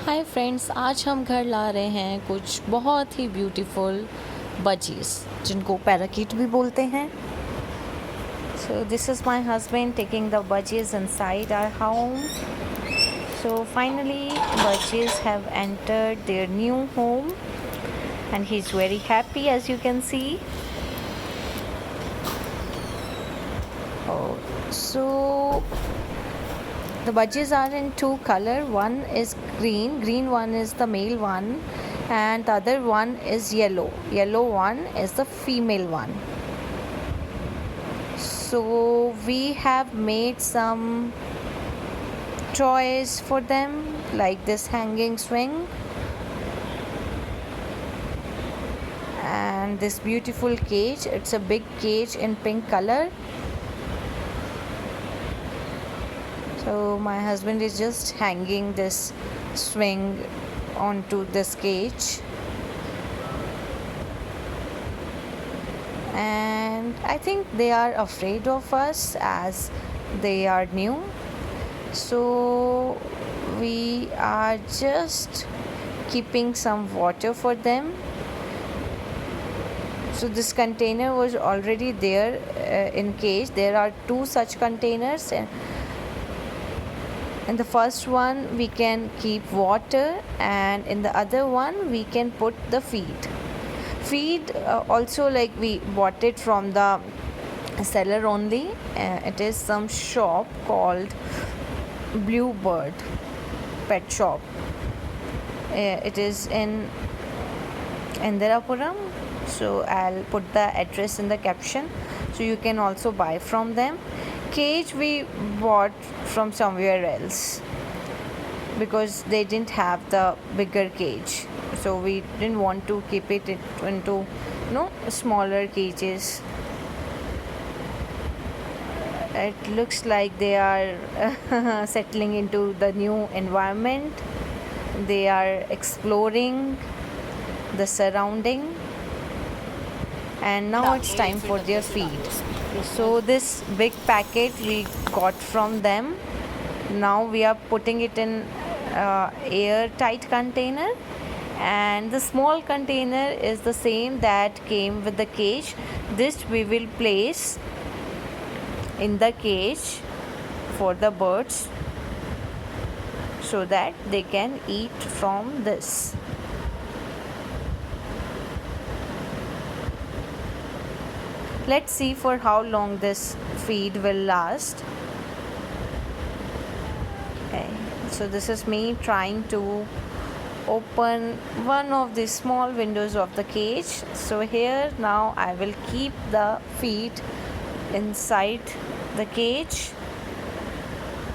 Hi friends, आज हम घर ला रहे हैं कुछ बहुत ही ब्यूटीफुल बजीज जिनको पैराकीट भी बोलते हैं. So this is my husband taking the budgies inside our home. So finally Budgies have entered their new home and he's very happy, as you can see. So the budgies are in two color. One is green one is the male one, and the other one is yellow one is the female one. So we have made some toys for them, like this hanging swing and this beautiful cage. It's a big cage in pink color. So my husband is just hanging this swing onto this cage, and I think they are afraid of us as they are new. So we are just keeping some water for them. So this container was already there in cage. There are two such containers, and in the first one we can keep water, and in the other one we can put the feed. Also, like, we bought it from the seller only. It is some shop called Bluebird Pet Shop. It is in Indirapuram. So I'll put the address in the caption, so you can also buy from them. Cage we bought from somewhere else because they didn't have the bigger cage, so we didn't want to keep it into smaller cages. It looks like they are settling into the new environment. They are exploring the surrounding, and now it's time for their feed. So this big packet we got from them. Now we are putting it in airtight container, and the small container is the same that came with the cage. This we will place in the cage for the birds so that they can eat from this. Let's see for how long this feed will last. Okay, so this is me trying to open one of the small windows of the cage. So here now I will keep the feed inside the cage.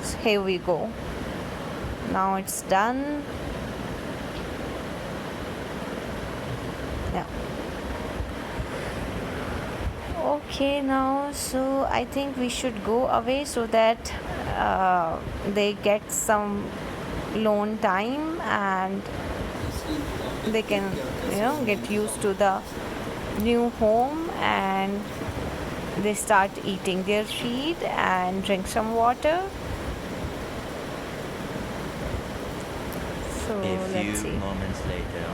So here we go. Now it's done. Yeah. Okay, now so I think we should go away so that they get some alone time and they can get used to the new home, and they start eating their feed and drink some water. So let's see. Moments later.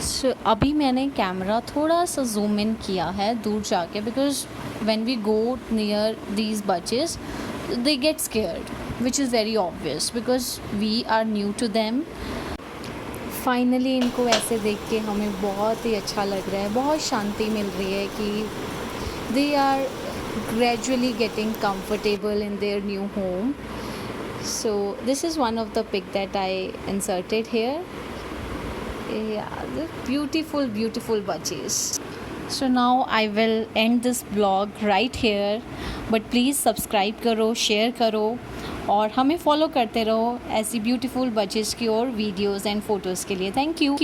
So, अभी मैंने camera थोड़ा सा zoom in किया है दूर जाके, because when we go near these budgies they get scared, which is very obvious because we are new to them. Finally इनको ऐसे देख के हमें बहुत ही अच्छा लग रहा है, बहुत शांति मिल रही है कि they are gradually getting comfortable in their new home. So this is one of the pic that I inserted here. Yeah, the beautiful budgies. So now I will end this vlog right here, but please subscribe करो, share करो और हमें follow करते रहो ऐसी beautiful budgies की और videos and photos के लिए. Thank you.